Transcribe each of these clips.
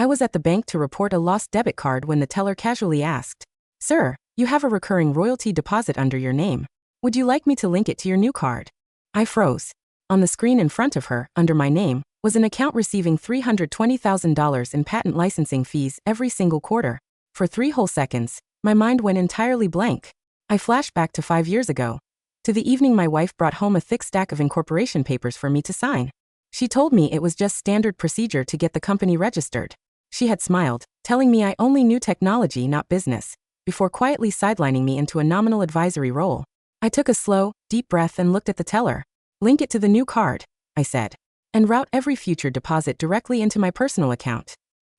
I was at the bank to report a lost debit card when the teller casually asked, "Sir, you have a recurring royalty deposit under your name. Would you like me to link it to your new card?" I froze. On the screen in front of her, under my name, was an account receiving $320,000 in patent licensing fees every single quarter. For 3 whole seconds, my mind went entirely blank. I flashed back to 5 years ago, to the evening my wife brought home a thick stack of incorporation papers for me to sign. She told me it was just standard procedure to get the company registered. She had smiled, telling me I only knew technology, not business, before quietly sidelining me into a nominal advisory role. I took a slow, deep breath and looked at the teller. "Link it to the new card," I said, "and route every future deposit directly into my personal account."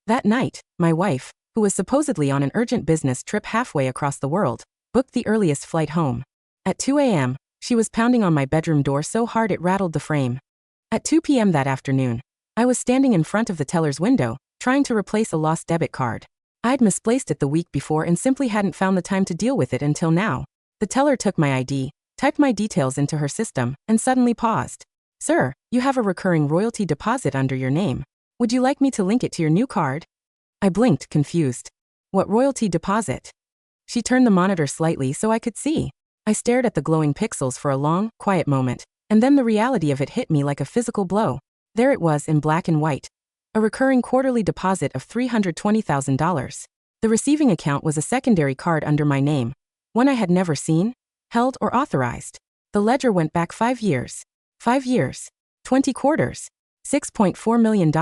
That night, my wife, who was supposedly on an urgent business trip halfway across the world, booked the earliest flight home. At 2 a.m., she was pounding on my bedroom door so hard it rattled the frame. At 2 p.m. that afternoon, I was standing in front of the teller's window, trying to replace a lost debit card. I'd misplaced it the week before and simply hadn't found the time to deal with it until now. The teller took my ID, typed my details into her system, and suddenly paused. "Sir, you have a recurring royalty deposit under your name. Would you like me to link it to your new card?" I blinked, confused. "What royalty deposit?" She turned the monitor slightly so I could see. I stared at the glowing pixels for a long, quiet moment, and then the reality of it hit me like a physical blow. There it was in black and white. A recurring quarterly deposit of $320,000. The receiving account was a secondary card under my name, one I had never seen, held, or authorized. The ledger went back 5 years. 5 years. 20 quarters. $6.4 million.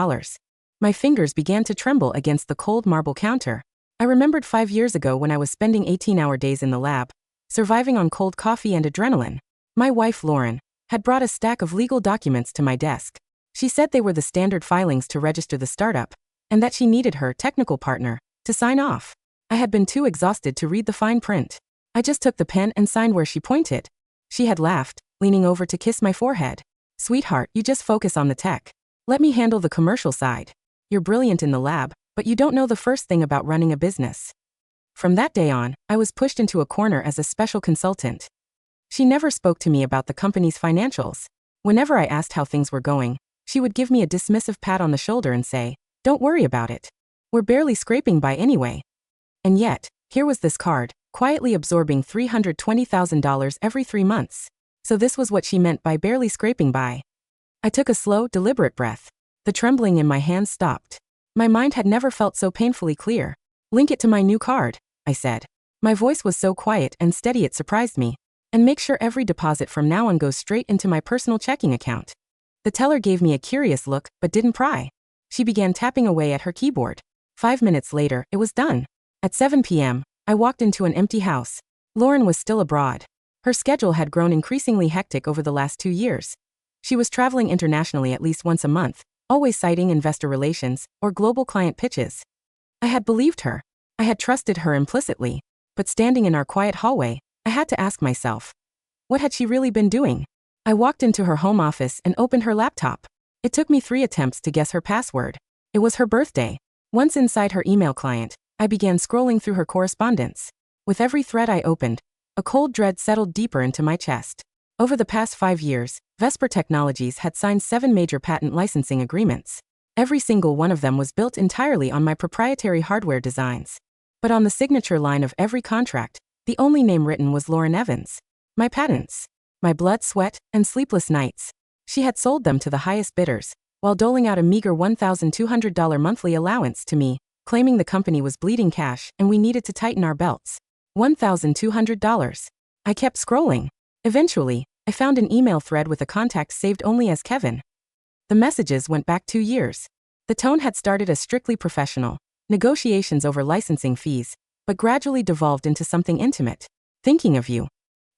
My fingers began to tremble against the cold marble counter. I remembered 5 years ago when I was spending 18-hour days in the lab, surviving on cold coffee and adrenaline. My wife, Lauren, had brought a stack of legal documents to my desk. She said they were the standard filings to register the startup, and that she needed her technical partner to sign off. I had been too exhausted to read the fine print. I just took the pen and signed where she pointed. She had laughed, leaning over to kiss my forehead. "Sweetheart, you just focus on the tech. Let me handle the commercial side. You're brilliant in the lab, but you don't know the first thing about running a business." From that day on, I was pushed into a corner as a special consultant. She never spoke to me about the company's financials. Whenever I asked how things were going, she would give me a dismissive pat on the shoulder and say, "Don't worry about it. We're barely scraping by anyway." And yet, here was this card, quietly absorbing $320,000 every 3 months. So this was what she meant by barely scraping by. I took a slow, deliberate breath. The trembling in my hands stopped. My mind had never felt so painfully clear. "Link it to my new card," I said. My voice was so quiet and steady it surprised me. "And make sure every deposit from now on goes straight into my personal checking account." The teller gave me a curious look, but didn't pry. She began tapping away at her keyboard. 5 minutes later, it was done. At 7 p.m., I walked into an empty house. Lauren was still abroad. Her schedule had grown increasingly hectic over the last 2 years. She was traveling internationally at least once a month, always citing investor relations or global client pitches. I had believed her. I had trusted her implicitly. But standing in our quiet hallway, I had to ask myself, what had she really been doing? I walked into her home office and opened her laptop. It took me 3 attempts to guess her password. It was her birthday. Once inside her email client, I began scrolling through her correspondence. With every thread I opened, a cold dread settled deeper into my chest. Over the past 5 years, Vesper Technologies had signed 7 major patent licensing agreements. Every single one of them was built entirely on my proprietary hardware designs. But on the signature line of every contract, the only name written was Lauren Evans. My patents. My blood, sweat, and sleepless nights. She had sold them to the highest bidders, while doling out a meager $1,200 monthly allowance to me, claiming the company was bleeding cash and we needed to tighten our belts. $1,200. I kept scrolling. Eventually, I found an email thread with a contact saved only as Kevin. The messages went back 2 years. The tone had started as strictly professional, negotiations over licensing fees, but gradually devolved into something intimate. "Thinking of you.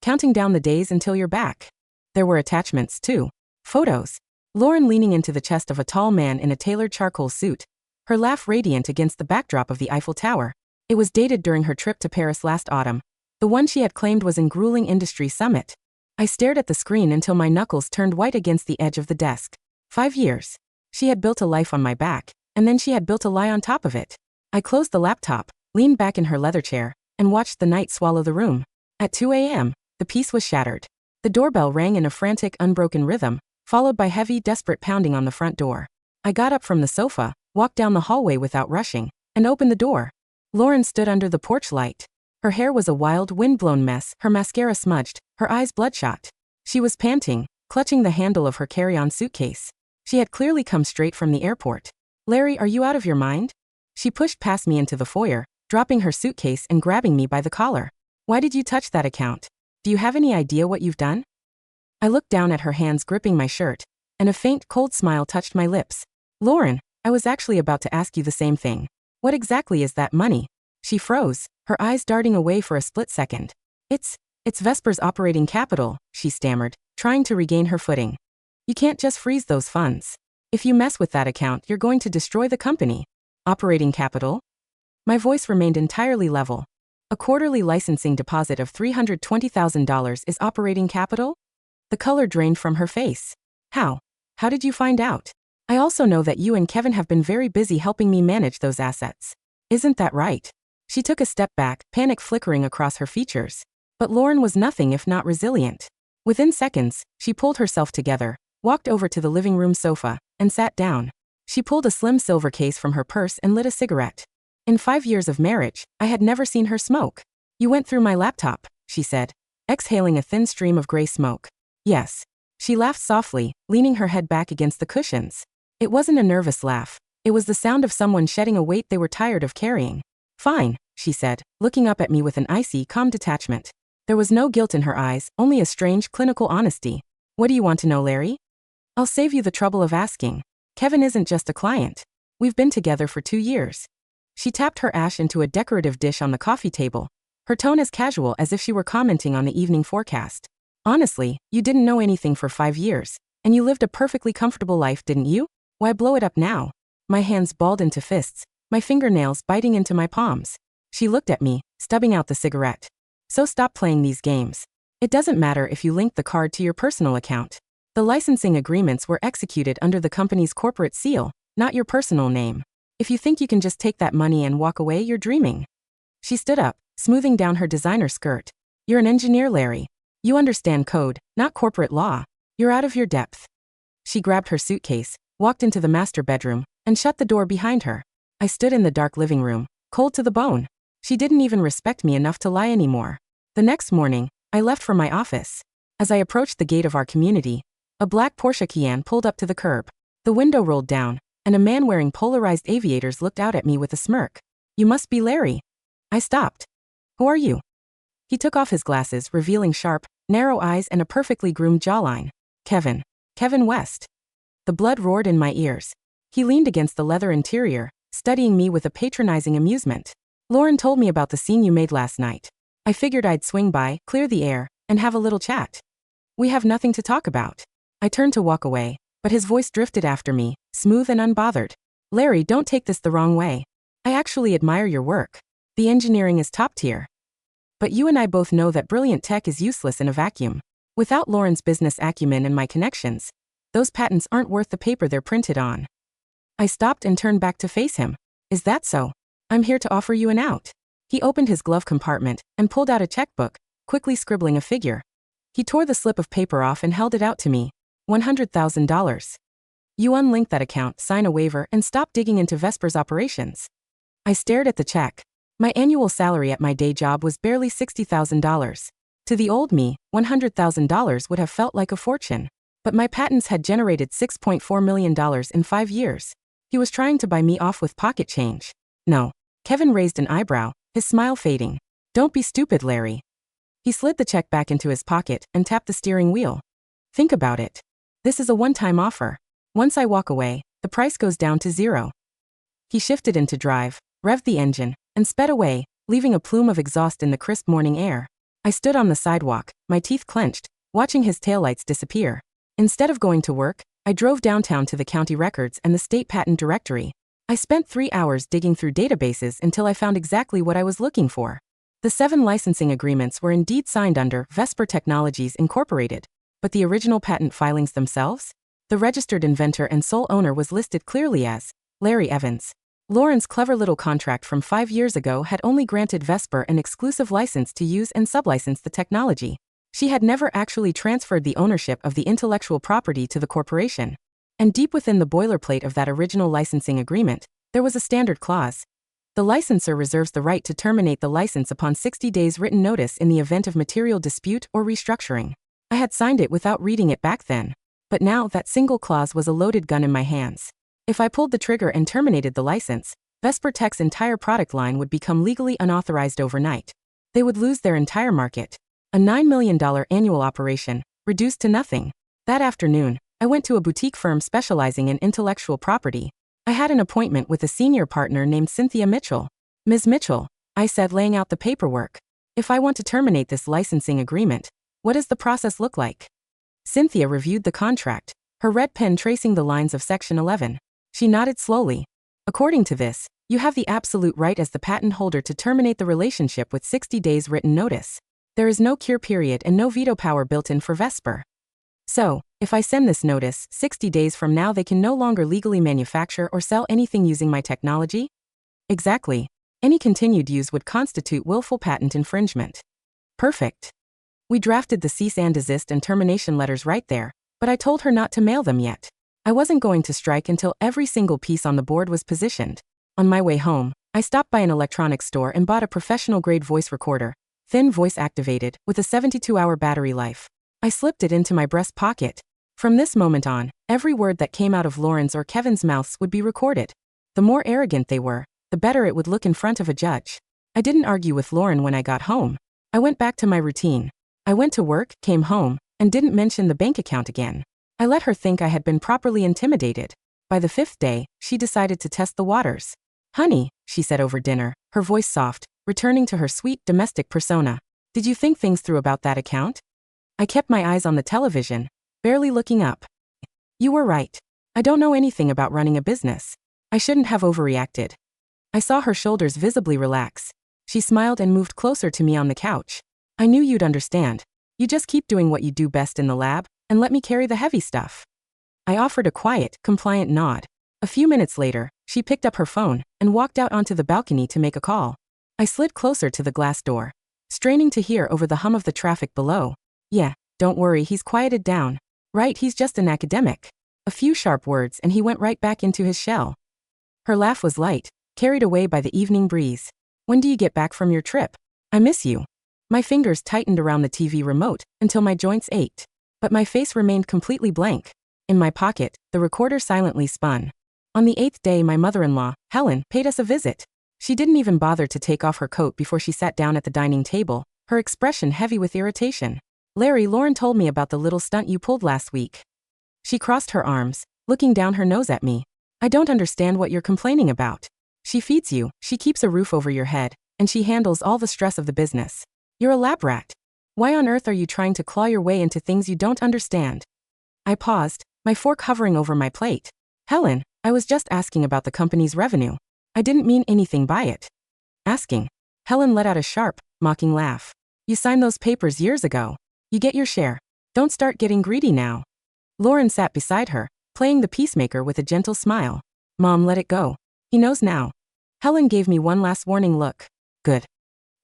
Counting down the days until you're back." There were attachments, too. Photos. Lauren leaning into the chest of a tall man in a tailored charcoal suit, her laugh radiant against the backdrop of the Eiffel Tower. It was dated during her trip to Paris last autumn. The one she had claimed was in grueling industry summit. I stared at the screen until my knuckles turned white against the edge of the desk. 5 years. She had built a life on my back, and then she had built a lie on top of it. I closed the laptop, leaned back in her leather chair, and watched the night swallow the room. At 2 a.m., the peace was shattered. The doorbell rang in a frantic, unbroken rhythm, followed by heavy, desperate pounding on the front door. I got up from the sofa, walked down the hallway without rushing, and opened the door. Lauren stood under the porch light. Her hair was a wild, wind-blown mess, her mascara smudged, her eyes bloodshot. She was panting, clutching the handle of her carry-on suitcase. She had clearly come straight from the airport. "Larry, are you out of your mind?" She pushed past me into the foyer, dropping her suitcase and grabbing me by the collar. "Why did you touch that account? Do you have any idea what you've done?" I looked down at her hands gripping my shirt, and a faint, cold smile touched my lips. "Lauren, I was actually about to ask you the same thing. What exactly is that money?" She froze, her eyes darting away for a split second. It's Vesper's operating capital," she stammered, trying to regain her footing. "You can't just freeze those funds. If you mess with that account, you're going to destroy the company." "Operating capital?" My voice remained entirely level. "A quarterly licensing deposit of $320,000 is operating capital?" The color drained from her face. How did you find out? "I also know that you and Kevin have been very busy helping me manage those assets. Isn't that right?" She took a step back, panic flickering across her features. But Lauren was nothing if not resilient. Within seconds, she pulled herself together, walked over to the living room sofa, and sat down. She pulled a slim silver case from her purse and lit a cigarette. In 5 years of marriage, I had never seen her smoke. "You went through my laptop," she said, exhaling a thin stream of gray smoke. "Yes." She laughed softly, leaning her head back against the cushions. It wasn't a nervous laugh. It was the sound of someone shedding a weight they were tired of carrying. "Fine," she said, looking up at me with an icy, calm detachment. There was no guilt in her eyes, only a strange, clinical honesty. "What do you want to know, Larry?" "I'll save you the trouble of asking. Kevin isn't just a client. We've been together for 2 years. She tapped her ash into a decorative dish on the coffee table, her tone as casual as if she were commenting on the evening forecast. "Honestly, you didn't know anything for 5 years, and you lived a perfectly comfortable life, didn't you? Why blow it up now?" My hands balled into fists, my fingernails biting into my palms. She looked at me, stubbing out the cigarette. "So stop playing these games. It doesn't matter if you link the card to your personal account. The licensing agreements were executed under the company's corporate seal, not your personal name. If you think you can just take that money and walk away, you're dreaming." She stood up, smoothing down her designer skirt. "You're an engineer, Larry. You understand code, not corporate law. You're out of your depth." She grabbed her suitcase, walked into the master bedroom, and shut the door behind her. I stood in the dark living room, cold to the bone. She didn't even respect me enough to lie anymore. The next morning, I left for my office. As I approached the gate of our community, a black Porsche Cayenne pulled up to the curb. The window rolled down, and a man wearing polarized aviators looked out at me with a smirk. "You must be Larry." I stopped. "Who are you?" He took off his glasses, revealing sharp, narrow eyes and a perfectly groomed jawline. Kevin West." The blood roared in my ears. He leaned against the leather interior, studying me with a patronizing amusement. "Lauren told me about the scene you made last night. I figured I'd swing by, clear the air, and have a little chat." "We have nothing to talk about." I turned to walk away, but his voice drifted after me, smooth and unbothered. "Larry, don't take this the wrong way. I actually admire your work. The engineering is top tier. But you and I both know that brilliant tech is useless in a vacuum. Without Lauren's business acumen and my connections, those patents aren't worth the paper they're printed on." I stopped and turned back to face him. "Is that so? I'm here to offer you an out." He opened his glove compartment and pulled out a checkbook, quickly scribbling a figure. He tore the slip of paper off and held it out to me. $100,000. "You unlink that account, sign a waiver, and stop digging into Vesper's operations." I stared at the check. My annual salary at my day job was barely $60,000. To the old me, $100,000 would have felt like a fortune. But my patents had generated $6.4 million in 5 years. He was trying to buy me off with pocket change. "No." Kevin raised an eyebrow, his smile fading. "Don't be stupid, Larry." He slid the check back into his pocket and tapped the steering wheel. "Think about it. This is a one-time offer. Once I walk away, the price goes down to 0. He shifted into drive, revved the engine, and sped away, leaving a plume of exhaust in the crisp morning air. I stood on the sidewalk, my teeth clenched, watching his taillights disappear. Instead of going to work, I drove downtown to the county records and the state patent directory. I spent 3 hours digging through databases until I found exactly what I was looking for. The 7 licensing agreements were indeed signed under Vesper Technologies Incorporated, but the original patent filings themselves? The registered inventor and sole owner was listed clearly as Larry Evans. Lauren's clever little contract from 5 years ago had only granted Vesper an exclusive license to use and sublicense the technology. She had never actually transferred the ownership of the intellectual property to the corporation. And deep within the boilerplate of that original licensing agreement, there was a standard clause. The licensor reserves the right to terminate the license upon 60 days written notice in the event of material dispute or restructuring. I had signed it without reading it back then. But now that single clause was a loaded gun in my hands. If I pulled the trigger and terminated the license, Vesper Tech's entire product line would become legally unauthorized overnight. They would lose their entire market. A $9 million annual operation, reduced to nothing. That afternoon, I went to a boutique firm specializing in intellectual property. I had an appointment with a senior partner named Cynthia Mitchell. Ms. Mitchell, I said, laying out the paperwork. If I want to terminate this licensing agreement, what does the process look like? Cynthia reviewed the contract, her red pen tracing the lines of Section 11. She nodded slowly. According to this, you have the absolute right as the patent holder to terminate the relationship with 60 days written notice. There is no cure period and no veto power built in for Vesper. So, if I send this notice, 60 days from now they can no longer legally manufacture or sell anything using my technology? Exactly. Any continued use would constitute willful patent infringement. Perfect. We drafted the cease and desist and termination letters right there, but I told her not to mail them yet. I wasn't going to strike until every single piece on the board was positioned. On my way home, I stopped by an electronics store and bought a professional-grade voice recorder, thin voice activated, with a 72-hour battery life. I slipped it into my breast pocket. From this moment on, every word that came out of Lauren's or Kevin's mouths would be recorded. The more arrogant they were, the better it would look in front of a judge. I didn't argue with Lauren when I got home. I went back to my routine. I went to work, came home, and didn't mention the bank account again. I let her think I had been properly intimidated. By the 5th day, she decided to test the waters. "Honey," she said over dinner, her voice soft, returning to her sweet domestic persona. "Did you think things through about that account?" I kept my eyes on the television, barely looking up. "You were right. I don't know anything about running a business. I shouldn't have overreacted." I saw her shoulders visibly relax. She smiled and moved closer to me on the couch. "I knew you'd understand. You just keep doing what you do best in the lab, and let me carry the heavy stuff." I offered a quiet, compliant nod. A few minutes later, she picked up her phone and walked out onto the balcony to make a call. I slid closer to the glass door, straining to hear over the hum of the traffic below. "Yeah, don't worry, he's quieted down. Right, he's just an academic." A few sharp words and he went right back into his shell. Her laugh was light, carried away by the evening breeze. "When do you get back from your trip? I miss you." My fingers tightened around the TV remote until my joints ached. But my face remained completely blank. In my pocket, the recorder silently spun. On the 8th day, my mother-in-law, Helen, paid us a visit. She didn't even bother to take off her coat before she sat down at the dining table, her expression heavy with irritation. "Larry, Lauren told me about the little stunt you pulled last week." She crossed her arms, looking down her nose at me. "I don't understand what you're complaining about. She feeds you, she keeps a roof over your head, and she handles all the stress of the business. You're a lab rat. Why on earth are you trying to claw your way into things you don't understand?" I paused, my fork hovering over my plate. "Helen, I was just asking about the company's revenue. I didn't mean anything by it." "Asking?" Helen let out a sharp, mocking laugh. "You signed those papers years ago. You get your share. Don't start getting greedy now." Lauren sat beside her, playing the peacemaker with a gentle smile. "Mom, let it go. He knows now." Helen gave me one last warning look. "Good."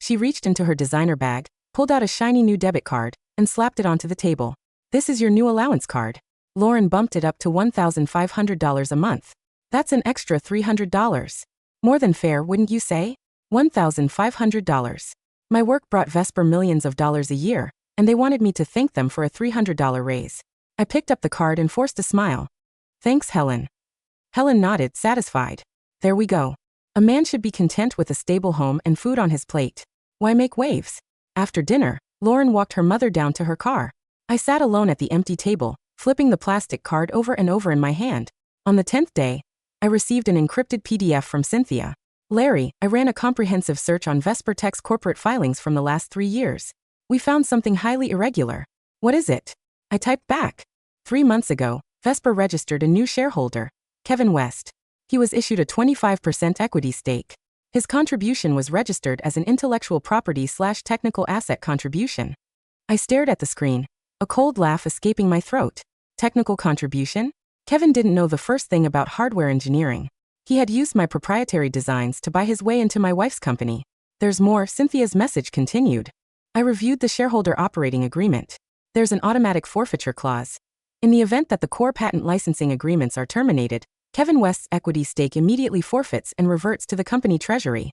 She reached into her designer bag, pulled out a shiny new debit card, and slapped it onto the table. "This is your new allowance card." Lauren bumped it up to $1,500 a month. "That's an extra $300. More than fair, wouldn't you say?" $1,500. My work brought Vesper millions of dollars a year, and they wanted me to thank them for a $300 raise. I picked up the card and forced a smile. "Thanks, Helen." Helen nodded, satisfied. There we go. A man should be content with a stable home and food on his plate. Why make waves? After dinner, Lauren walked her mother down to her car. I sat alone at the empty table, flipping the plastic card over and over in my hand. On the 10th day, I received an encrypted PDF from Cynthia. "Larry, I ran a comprehensive search on Vesper Tech's corporate filings from the last 3 years. We found something highly irregular." "What is it?" I typed back. 3 months ago, Vesper registered a new shareholder, Kevin West. He was issued a 25% equity stake. His contribution was registered as an intellectual property/technical asset contribution. I stared at the screen, a cold laugh escaping my throat. Technical contribution? Kevin didn't know the first thing about hardware engineering. He had used my proprietary designs to buy his way into my wife's company. "There's more," Cynthia's message continued. I reviewed the shareholder operating agreement. "There's an automatic forfeiture clause. In the event that the core patent licensing agreements are terminated, Kevin West's equity stake immediately forfeits and reverts to the company treasury.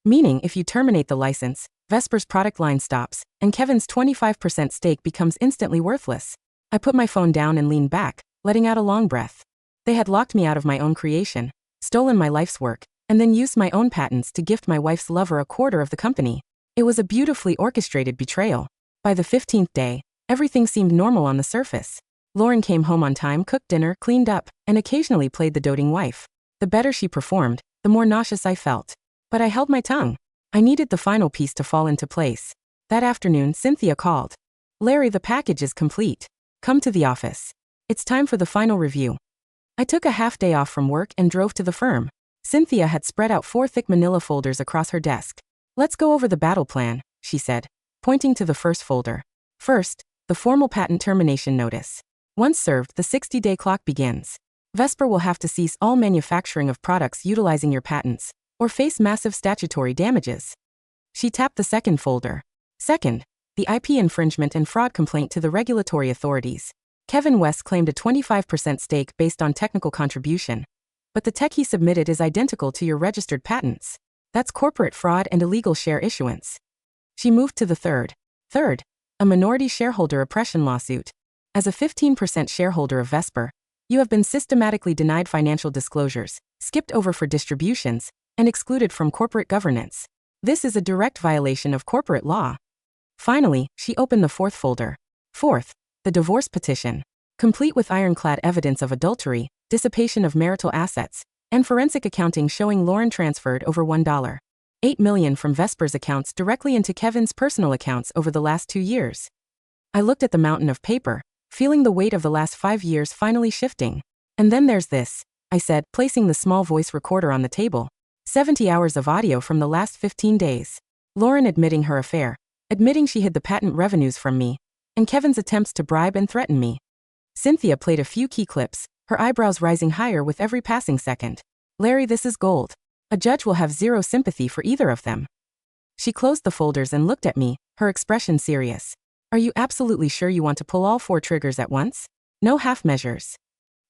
Meaning, if you terminate the license, Vesper's product line stops, and Kevin's 25% stake becomes instantly worthless. I put my phone down and leaned back, letting out a long breath. They had locked me out of my own creation, stolen my life's work, and then used my own patents to gift my wife's lover a quarter of the company. It was a beautifully orchestrated betrayal. By the 15th day, everything seemed normal on the surface. Lauren came home on time, cooked dinner, cleaned up, and occasionally played the doting wife. The better she performed, the more nauseous I felt. But I held my tongue. I needed the final piece to fall into place. That afternoon, Cynthia called. "Larry, the package is complete. Come to the office. It's time for the final review." I took a half day off from work and drove to the firm. Cynthia had spread out 4 thick manila folders across her desk. "Let's go over the battle plan," she said, pointing to the first folder. "First, the formal patent termination notice. Once served, the 60-day clock begins. Vesper will have to cease all manufacturing of products utilizing your patents, or face massive statutory damages." She tapped the second folder. "Second, the IP infringement and fraud complaint to the regulatory authorities. Kevin West claimed a 25% stake based on technical contribution. But the tech he submitted is identical to your registered patents. That's corporate fraud and illegal share issuance." She moved to the third. "Third, a minority shareholder oppression lawsuit. As a 15% shareholder of Vesper, you have been systematically denied financial disclosures, skipped over for distributions, and excluded from corporate governance. This is a direct violation of corporate law." Finally, she opened the fourth folder. "Fourth, the divorce petition. Complete with ironclad evidence of adultery, dissipation of marital assets, and forensic accounting showing Lauren transferred over $1.8 million from Vesper's accounts directly into Kevin's personal accounts over the last 2 years." I looked at the mountain of paper, feeling the weight of the last 5 years finally shifting. "And then there's this," I said, placing the small voice recorder on the table. 70 hours of audio from the last 15 days. Lauren admitting her affair, admitting she hid the patent revenues from me, and Kevin's attempts to bribe and threaten me. Cynthia played a few key clips, her eyebrows rising higher with every passing second. "Larry, this is gold. A judge will have zero sympathy for either of them." She closed the folders and looked at me, her expression serious. "Are you absolutely sure you want to pull all 4 triggers at once? No half measures?"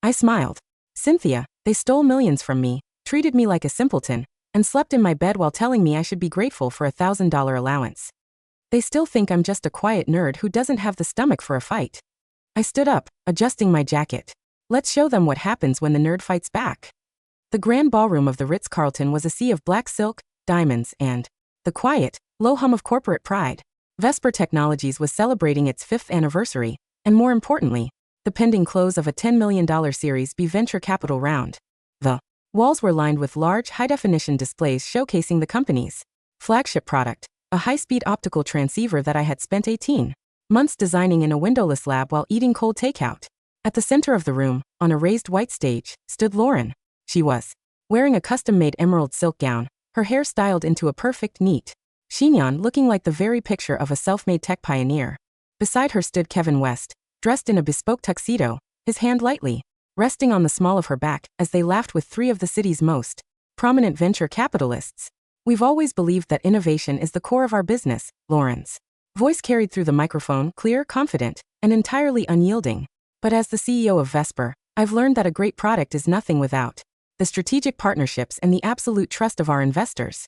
I smiled. "Cynthia, they stole millions from me, treated me like a simpleton, and slept in my bed while telling me I should be grateful for a $1,000 allowance. They still think I'm just a quiet nerd who doesn't have the stomach for a fight." I stood up, adjusting my jacket. Let's show them what happens when the nerd fights back. The grand ballroom of the Ritz-Carlton was a sea of black silk, diamonds, and the quiet, low hum of corporate pride. Vesper Technologies was celebrating its 5th anniversary, and more importantly, the pending close of a $10 million Series B venture capital round. The walls were lined with large, high-definition displays showcasing the company's flagship product, a high-speed optical transceiver that I had spent 18 months designing in a windowless lab while eating cold takeout. At the center of the room, on a raised white stage, stood Lauren. She was wearing a custom-made emerald silk gown, her hair styled into a perfect, neat chignon looking like the very picture of a self-made tech pioneer. Beside her stood Kevin West, dressed in a bespoke tuxedo, his hand lightly resting on the small of her back as they laughed with 3 of the city's most prominent venture capitalists. "We've always believed that innovation is the core of our business," Lauren's voice carried through the microphone, clear, confident, and entirely unyielding. "But as the CEO of Vesper, I've learned that a great product is nothing without the strategic partnerships and the absolute trust of our investors."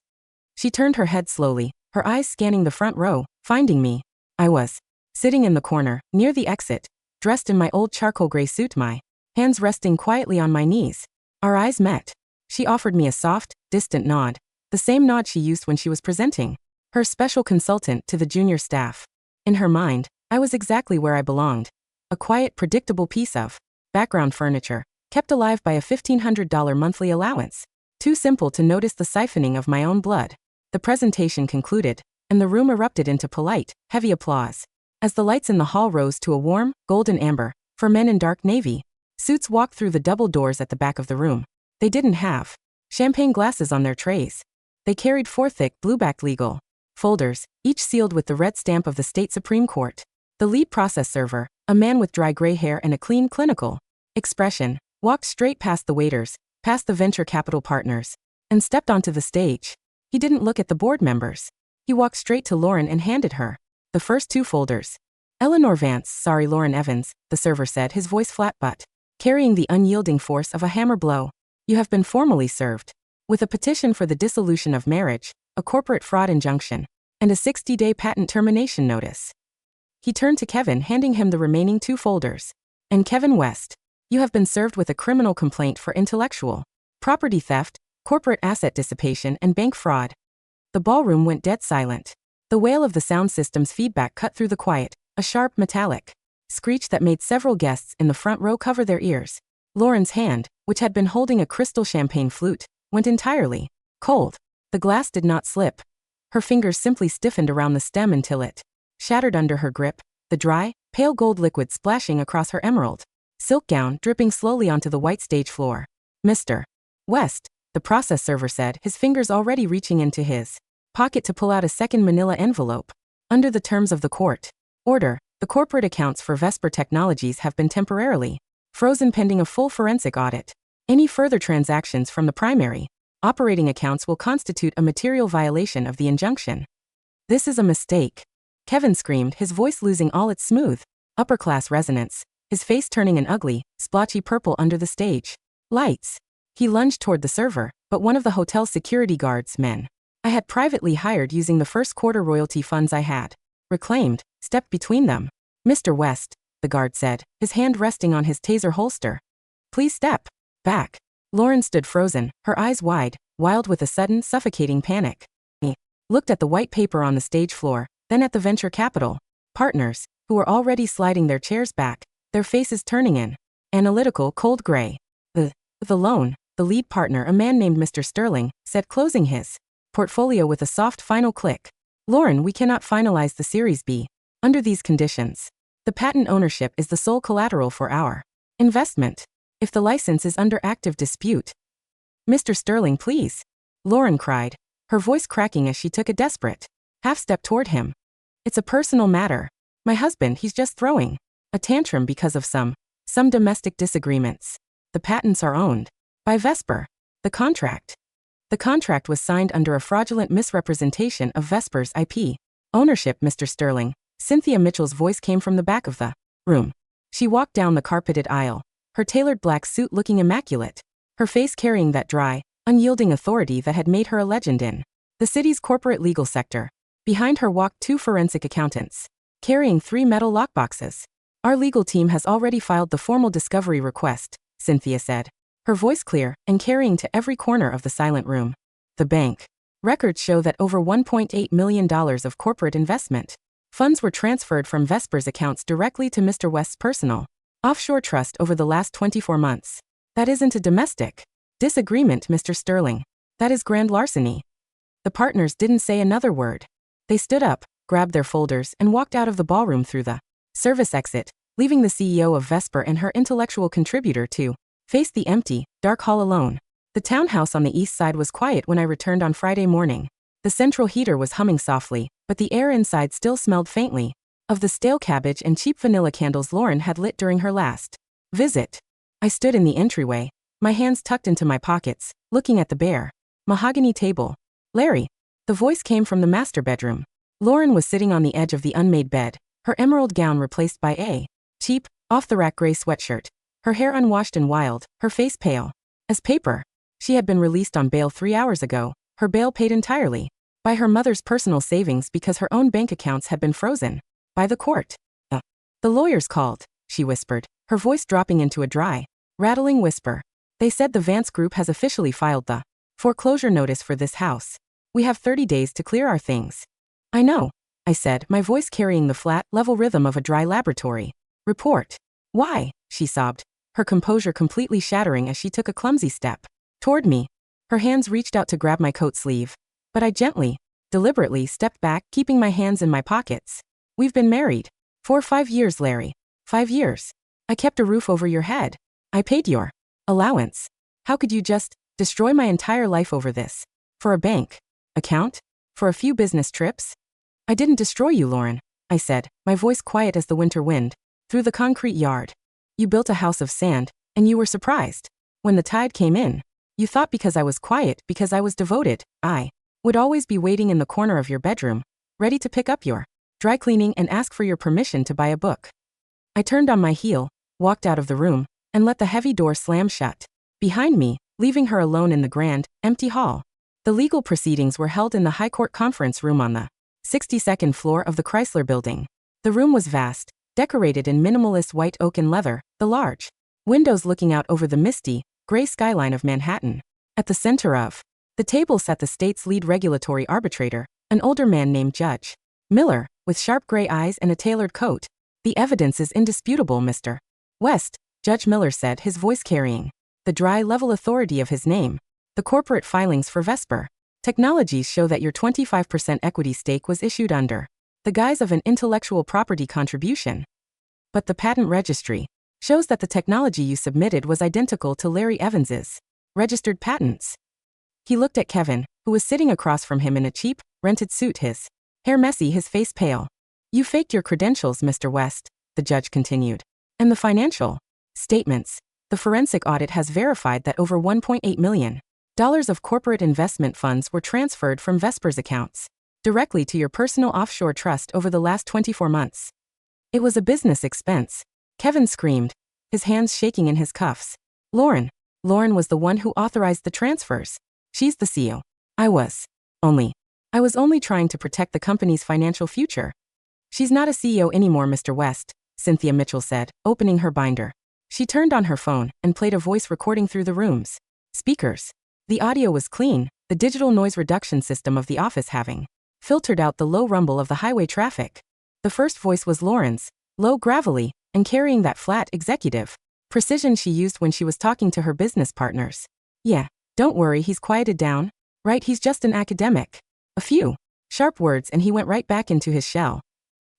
She turned her head slowly, her eyes scanning the front row, finding me. I was sitting in the corner, near the exit, dressed in my old charcoal gray suit, my hands resting quietly on my knees. Our eyes met. She offered me a soft, distant nod, the same nod she used when she was presenting her special consultant to the junior staff. In her mind, I was exactly where I belonged. A quiet, predictable piece of background furniture, kept alive by a $1,500 monthly allowance. Too simple to notice the siphoning of my own blood. The presentation concluded, and the room erupted into polite, heavy applause. As the lights in the hall rose to a warm, golden amber, for men in dark navy suits walked through the double doors at the back of the room. They didn't have champagne glasses on their trays. They carried 4 thick, blue-backed legal folders, each sealed with the red stamp of the state Supreme Court. The lead process server, a man with dry gray hair and a clean, clinical expression, walked straight past the waiters, past the venture capital partners, and stepped onto the stage. He didn't look at the board members. He walked straight to Lauren and handed her the first 2 folders. Eleanor Vance, sorry Lauren Evans, the server said, his voice flat but carrying the unyielding force of a hammer blow. You have been formally served with a petition for the dissolution of marriage, a corporate fraud injunction, and a 60-day patent termination notice. He turned to Kevin, handing him the remaining 2 folders. And Kevin West, you have been served with a criminal complaint for intellectual property theft, corporate asset dissipation, and bank fraud. The ballroom went dead silent. The wail of the sound system's feedback cut through the quiet, a sharp metallic screech that made several guests in the front row cover their ears. Lauren's hand, which had been holding a crystal champagne flute, went entirely cold. The glass did not slip. Her fingers simply stiffened around the stem until it shattered under her grip, the dry, pale gold liquid splashing across her emerald silk gown, dripping slowly onto the white stage floor. Mr. West, the process server said, his fingers already reaching into his pocket to pull out a second manila envelope. Under the terms of the court order, the corporate accounts for Vesper Technologies have been temporarily frozen pending a full forensic audit. Any further transactions from the primary operating accounts will constitute a material violation of the injunction. This is a mistake, Kevin screamed, his voice losing all its smooth, upper-class resonance, his face turning an ugly, splotchy purple under the stage lights. He lunged toward the server, but one of the hotel's security guards men I had privately hired using the first quarter royalty funds I had reclaimed, stepped between them. Mr. West, the guard said, his hand resting on his taser holster. Please step back. Lauren stood frozen, her eyes wide, wild with a sudden, suffocating panic. He looked at the white paper on the stage floor, then at the venture capital partners, who were already sliding their chairs back, their faces turning an analytical, cold gray. The loan, the lead partner, a man named Mr. Sterling, said, closing his portfolio with a soft final click. Lauren, we cannot finalize the Series B under these conditions. The patent ownership is the sole collateral for our investment. If the license is under active dispute. Mr. Sterling, please, Lauren cried, her voice cracking as she took a desperate half-step toward him. It's a personal matter. My husband, he's just throwing a tantrum because of some domestic disagreements. The patents are owned by Vesper. The contract was signed under a fraudulent misrepresentation of Vesper's IP ownership, Mr. Sterling. Cynthia Mitchell's voice came from the back of the room. She walked down the carpeted aisle, her tailored black suit looking immaculate, her face carrying that dry, unyielding authority that had made her a legend in the city's corporate legal sector. Behind her walked 2 forensic accountants, carrying 3 metal lockboxes. Our legal team has already filed the formal discovery request, Cynthia said, her voice clear and carrying to every corner of the silent room. The bank records show that over $1.8 million of corporate investment funds were transferred from Vesper's accounts directly to Mr. West's personal offshore trust over the last 24 months. That isn't a domestic disagreement, Mr. Sterling. That is grand larceny. The partners didn't say another word. They stood up, grabbed their folders, and walked out of the ballroom through the service exit, leaving the CEO of Vesper and her intellectual contributor to face the empty, dark hall alone. The townhouse on the east side was quiet when I returned on Friday morning. The central heater was humming softly, but the air inside still smelled faintly of the stale cabbage and cheap vanilla candles Lauren had lit during her last visit. I stood in the entryway, my hands tucked into my pockets, looking at the bare mahogany table. Larry. The voice came from the master bedroom. Lauren was sitting on the edge of the unmade bed, her emerald gown replaced by a cheap, off-the-rack gray sweatshirt, her hair unwashed and wild, her face pale as paper. She had been released on bail 3 hours ago, her bail paid entirely by her mother's personal savings because her own bank accounts had been frozen by the court. The lawyers called, she whispered, her voice dropping into a dry, rattling whisper. They said the Vance Group has officially filed the foreclosure notice for this house. We have 30 days to clear our things. I know, I said, my voice carrying the flat, level rhythm of a dry laboratory report. Why? She sobbed, her composure completely shattering as she took a clumsy step toward me. Her hands reached out to grab my coat sleeve, but I gently, deliberately stepped back, keeping my hands in my pockets. We've been married for 5 years, Larry. 5 years. I kept a roof over your head. I paid your allowance. How could you just destroy my entire life over this? For a bank account? For a few business trips? I didn't destroy you, Lauren, I said, my voice quiet as the winter wind through the concrete yard. You built a house of sand, and you were surprised when the tide came in. You thought because I was quiet, because I was devoted, I would always be waiting in the corner of your bedroom, ready to pick up your dry cleaning and ask for your permission to buy a book. I turned on my heel, walked out of the room, and let the heavy door slam shut behind me, leaving her alone in the grand, empty hall. The legal proceedings were held in the High Court conference room on the 62nd floor of the Chrysler Building. The room was vast, decorated in minimalist white oak and leather, the large windows looking out over the misty, gray skyline of Manhattan. At the center of the table sat the state's lead regulatory arbitrator, an older man named Judge Miller, with sharp gray eyes and a tailored coat. The evidence is indisputable, Mr. West, Judge Miller said, his voice carrying the dry, level authority of his name. The corporate filings for Vesper Technologies show that your 25% equity stake was issued under the guise of an intellectual property contribution. But the patent registry shows that the technology you submitted was identical to Larry Evans's registered patents. He looked at Kevin, who was sitting across from him in a cheap, rented suit, his hair messy, his face pale. You faked your credentials, Mr. West, the judge continued. And the financial statements. The forensic audit has verified that over $1.8 million of corporate investment funds were transferred from Vesper's accounts directly to your personal offshore trust over the last 24 months. It was a business expense. Kevin screamed, his hands shaking in his cuffs. Lauren was the one who authorized the transfers. She's the CEO. I was only trying to protect the company's financial future. She's not a CEO anymore, Mr. West, Cynthia Mitchell said, opening her binder. She turned on her phone and played a voice recording through the room's speakers. The audio was clean, the digital noise reduction system of the office having filtered out the low rumble of the highway traffic. The first voice was Lauren's, low, gravelly, and carrying that flat, executive precision she used when she was talking to her business partners. Yeah, don't worry, he's quieted down. Right, he's just an academic. A few sharp words and he went right back into his shell.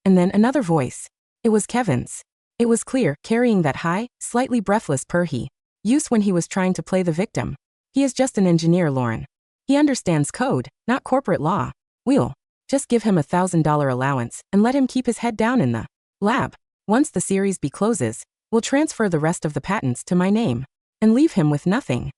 And then another voice. It was Kevin's. It was clear, carrying that high, slightly breathless purr he used when he was trying to play the victim. He is just an engineer, Lauren. He understands code, not corporate law. We'll just give him $1,000 allowance and let him keep his head down in the lab. Once the Series B closes, we'll transfer the rest of the patents to my name and leave him with nothing.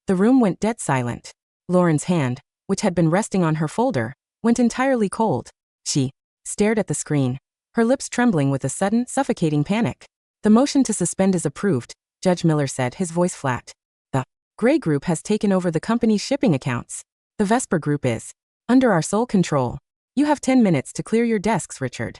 The room went dead silent. Lauren's hand, which had been resting on her folder, went entirely cold. She stared at the screen, her lips trembling with a sudden, suffocating panic. The motion to suspend is approved, Judge Miller said, his voice flat. The Gray Group has taken over the company's shipping accounts. The Vesper Group is under our sole control. You have 10 minutes to clear your desks, Richard.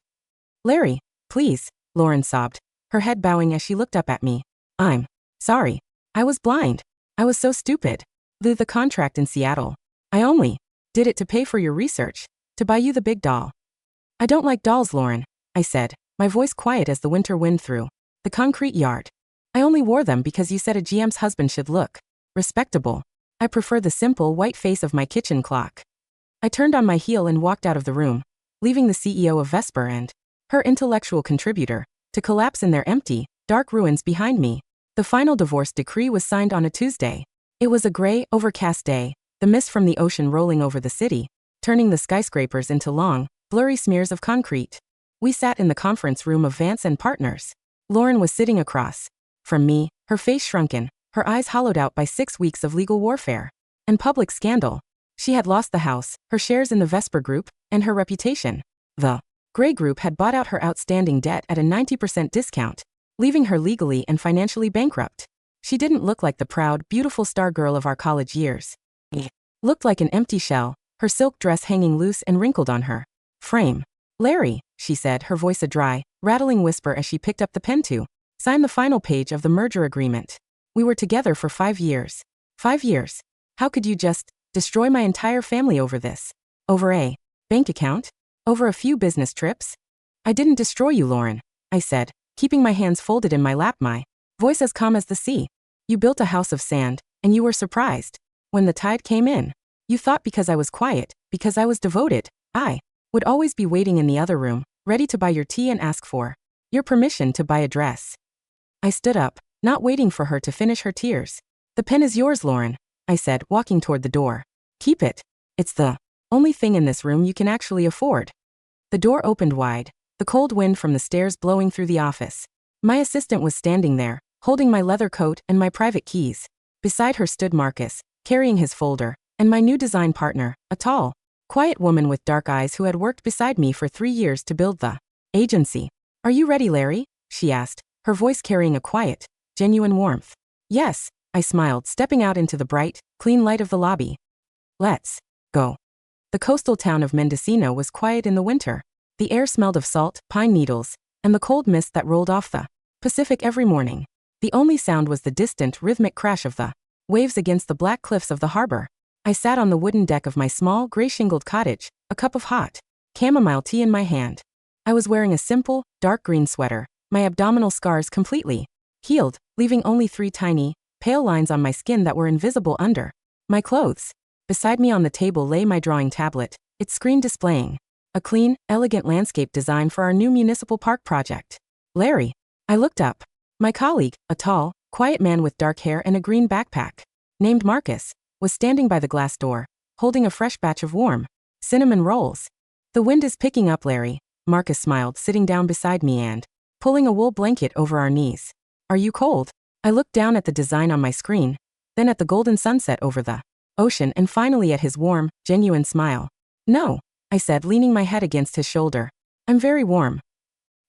Larry, please, Lauren sobbed, her head bowing as she looked up at me. I'm sorry. I was blind. I was so stupid. The contract in Seattle. I only did it to pay for your research, to buy you the big doll. I don't like dolls, Lauren, I said, my voice quiet as the winter wind through the concrete yard. I only wore them because you said a GM's husband should look respectable. I prefer the simple white face of my kitchen clock. I turned on my heel and walked out of the room, leaving the CEO of Vesper and her intellectual contributor to collapse in their empty, dark ruins behind me. The final divorce decree was signed on a Tuesday. It was a gray, overcast day, the mist from the ocean rolling over the city, turning the skyscrapers into long, blurry smears of concrete. We sat in the conference room of Vance and Partners. Lauren was sitting across from me, her face shrunken, her eyes hollowed out by 6 weeks of legal warfare and public scandal. She had lost the house, her shares in the Vesper Group, and her reputation. The Gray Group had bought out her outstanding debt at a 90% discount, leaving her legally and financially bankrupt. She didn't look like the proud, beautiful star girl of our college years. Looked like an empty shell, her silk dress hanging loose and wrinkled on her frame. Larry, she said, her voice a dry, rattling whisper as she picked up the pen to sign the final page of the merger agreement. We were together for 5 years. 5 years. How could you just destroy my entire family over this? Over a bank account? Over a few business trips? I didn't destroy you, Lauren, I said, keeping my hands folded in my lap, my voice as calm as the sea. You built a house of sand, and you were surprised when the tide came in. You thought because I was quiet, because I was devoted, I would always be waiting in the other room, ready to buy your tea and ask for your permission to buy a dress. I stood up, not waiting for her to finish her tears. The pen is yours, Lauren, I said, walking toward the door. Keep it. It's the only thing in this room you can actually afford. The door opened wide, the cold wind from the stairs blowing through the office. My assistant was standing there, holding my leather coat and my private keys. Beside her stood Marcus, carrying his folder, and my new design partner, a tall, quiet woman with dark eyes who had worked beside me for 3 years to build the agency. Are you ready, Larry? She asked, her voice carrying a quiet, genuine warmth. Yes, I smiled, stepping out into the bright, clean light of the lobby. Let's go. The coastal town of Mendocino was quiet in the winter. The air smelled of salt, pine needles, and the cold mist that rolled off the Pacific every morning. The only sound was the distant, rhythmic crash of the waves against the black cliffs of the harbor. I sat on the wooden deck of my small, gray-shingled cottage, a cup of hot chamomile tea in my hand. I was wearing a simple, dark green sweater, my abdominal scars completely healed, leaving only 3 tiny, pale lines on my skin that were invisible under my clothes. Beside me on the table lay my drawing tablet, its screen displaying a clean, elegant landscape design for our new municipal park project. Larry. I looked up. My colleague, a tall, quiet man with dark hair and a green backpack, named Marcus, was standing by the glass door, holding a fresh batch of warm cinnamon rolls. The wind is picking up, Larry, Marcus smiled, sitting down beside me and pulling a wool blanket over our knees. Are you cold? I looked down at the design on my screen, then at the golden sunset over the ocean, and finally at his warm, genuine smile. No, I said, leaning my head against his shoulder. I'm very warm.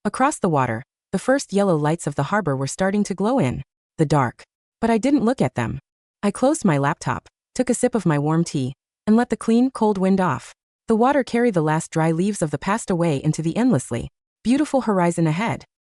Across the water, the first yellow lights of the harbor were starting to glow in the dark. But I didn't look at them. I closed my laptop, took a sip of my warm tea, and let the clean, cold wind off. The water carried the last dry leaves of the past away into the endlessly beautiful horizon ahead.